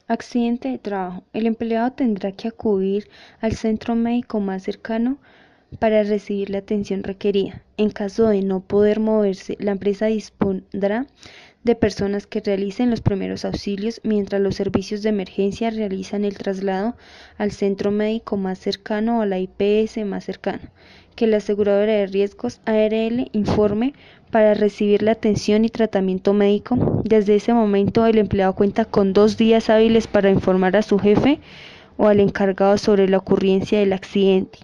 Accidente de trabajo. El empleado tendrá que acudir al centro médico más cercano para recibir la atención requerida. En caso de no poder moverse, la empresa dispondrá de personas que realicen los primeros auxilios mientras los servicios de emergencia realizan el traslado al centro médico más cercano o a la IPS más cercana. Que la aseguradora de riesgos ARL informe para recibir la atención y tratamiento médico. Desde ese momento, el empleado cuenta con 2 días hábiles para informar a su jefe o al encargado sobre la ocurrencia del accidente.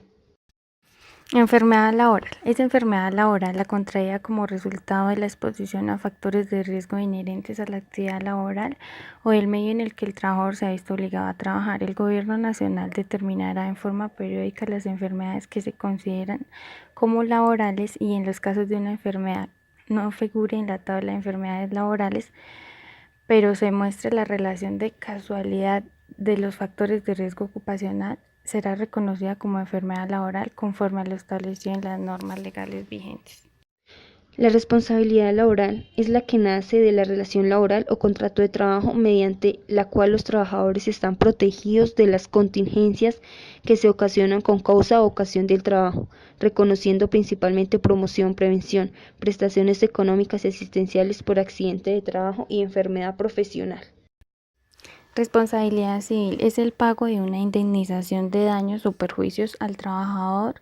Enfermedad laboral. Esta enfermedad laboral la contraída como resultado de la exposición a factores de riesgo inherentes a la actividad laboral o el medio en el que el trabajador se ha visto obligado a trabajar. El Gobierno Nacional determinará en forma periódica las enfermedades que se consideran como laborales y en los casos de una enfermedad no figure en la tabla de enfermedades laborales, pero se muestre la relación de casualidad de los factores de riesgo ocupacional, será reconocida como enfermedad laboral conforme a lo establecido en las normas legales vigentes. La responsabilidad laboral es la que nace de la relación laboral o contrato de trabajo mediante la cual los trabajadores están protegidos de las contingencias que se ocasionan con causa o ocasión del trabajo, reconociendo principalmente promoción, prevención, prestaciones económicas y asistenciales por accidente de trabajo y enfermedad profesional. Responsabilidad civil es el pago de una indemnización de daños o perjuicios al trabajador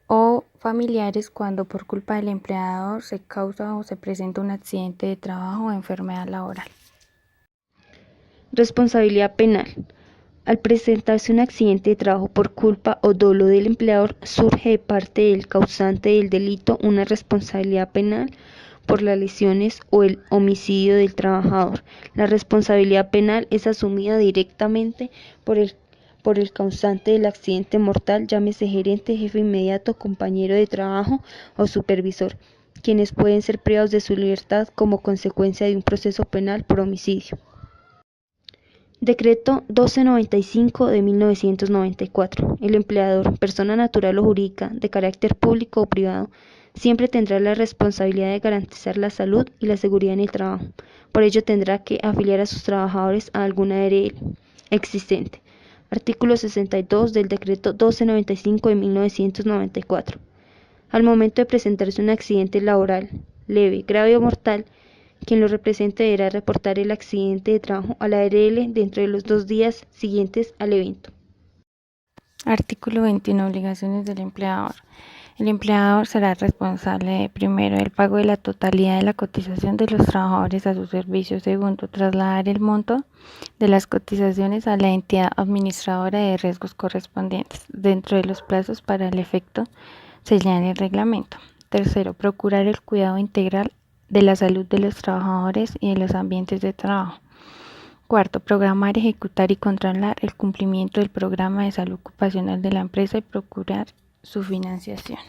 o familiares cuando por culpa del empleador se causa o se presenta un accidente de trabajo o enfermedad laboral. Responsabilidad penal. Al presentarse un accidente de trabajo por culpa o dolo del empleador, surge de parte del causante del delito una responsabilidad penal por las lesiones o el homicidio del trabajador. La responsabilidad penal es asumida directamente por el causante del accidente mortal, llámese gerente, jefe inmediato, compañero de trabajo o supervisor, quienes pueden ser privados de su libertad como consecuencia de un proceso penal por homicidio. Decreto 1295 de 1994. El empleador, persona natural o jurídica, de carácter público o privado, siempre tendrá la responsabilidad de garantizar la salud y la seguridad en el trabajo. Por ello tendrá que afiliar a sus trabajadores a alguna ARL existente. Artículo 62 del Decreto 1295 de 1994. Al momento de presentarse un accidente laboral, leve, grave o mortal, quien lo represente deberá reportar el accidente de trabajo a la ARL dentro de los 2 días siguientes al evento. Artículo 21. Obligaciones del empleador. El empleador será responsable de, primero, el pago de la totalidad de la cotización de los trabajadores a su servicio. Segundo, trasladar el monto de las cotizaciones a la entidad administradora de riesgos correspondientes dentro de los plazos para el efecto señala el reglamento. Tercero, procurar el cuidado integral de la salud de los trabajadores y de los ambientes de trabajo. Cuarto, programar, ejecutar y controlar el cumplimiento del programa de salud ocupacional de la empresa y procurar su financiación.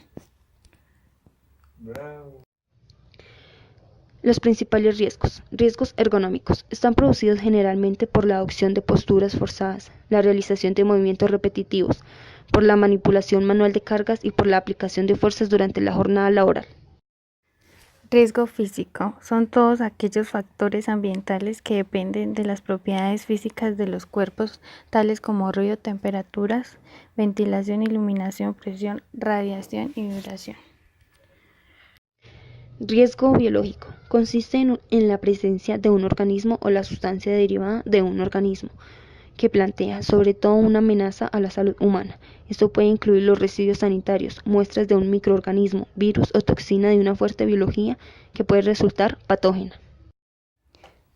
Los principales riesgos. Riesgos ergonómicos. Están producidos generalmente por la adopción de posturas forzadas, la realización de movimientos repetitivos, por la manipulación manual de cargas y por la aplicación de fuerzas durante la jornada laboral. Riesgo físico. Son todos aquellos factores ambientales que dependen de las propiedades físicas de los cuerpos, tales como ruido, temperaturas, ventilación, iluminación, presión, radiación y vibración. Riesgo biológico. Consiste en la presencia de un organismo o la sustancia derivada de un organismo que plantea sobre todo una amenaza a la salud humana. Esto puede incluir los residuos sanitarios, muestras de un microorganismo, virus o toxina de una fuerte biología que puede resultar patógena.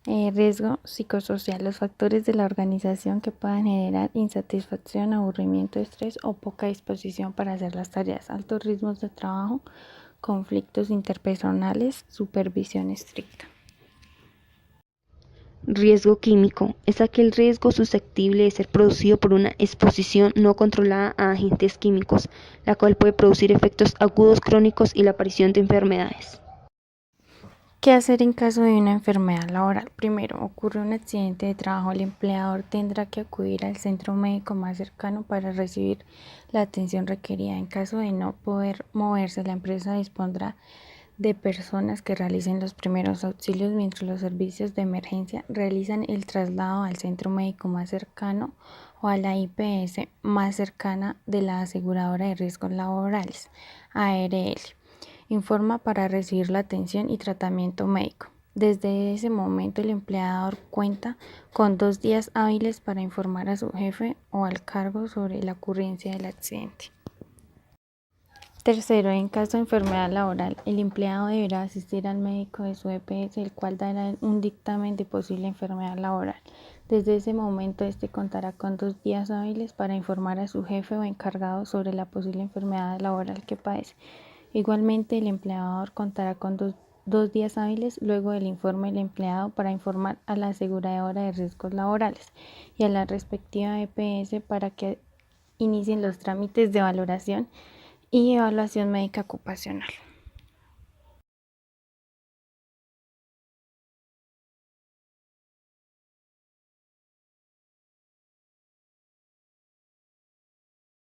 Riesgo psicosocial. Los factores de la organización que puedan generar insatisfacción, aburrimiento, estrés o poca disposición para hacer las tareas. Altos ritmos de trabajo, conflictos interpersonales, supervisión estricta. Riesgo químico. Es aquel riesgo susceptible de ser producido por una exposición no controlada a agentes químicos, la cual puede producir efectos agudos crónicos y la aparición de enfermedades. ¿Qué hacer en caso de una enfermedad laboral? Primero, ocurre un accidente de trabajo, el empleador tendrá que acudir al centro médico más cercano para recibir la atención requerida. En caso de no poder moverse, la empresa dispondrá de personas que realicen los primeros auxilios mientras los servicios de emergencia realizan el traslado al centro médico más cercano o a la IPS más cercana de la aseguradora de riesgos laborales, ARL. Informa para recibir la atención y tratamiento médico. Desde ese momento el empleador cuenta con 2 días hábiles para informar a su jefe o al cargo sobre la ocurrencia del accidente. Tercero, en caso de enfermedad laboral, el empleado deberá asistir al médico de su EPS, el cual dará un dictamen de posible enfermedad laboral. Desde ese momento, este contará con 2 días hábiles para informar a su jefe o encargado sobre la posible enfermedad laboral que padece. Igualmente, el empleador contará con dos días hábiles luego del informe del empleado para informar a la aseguradora de riesgos laborales y a la respectiva EPS para que inicien los trámites de valoración y evaluación médica ocupacional.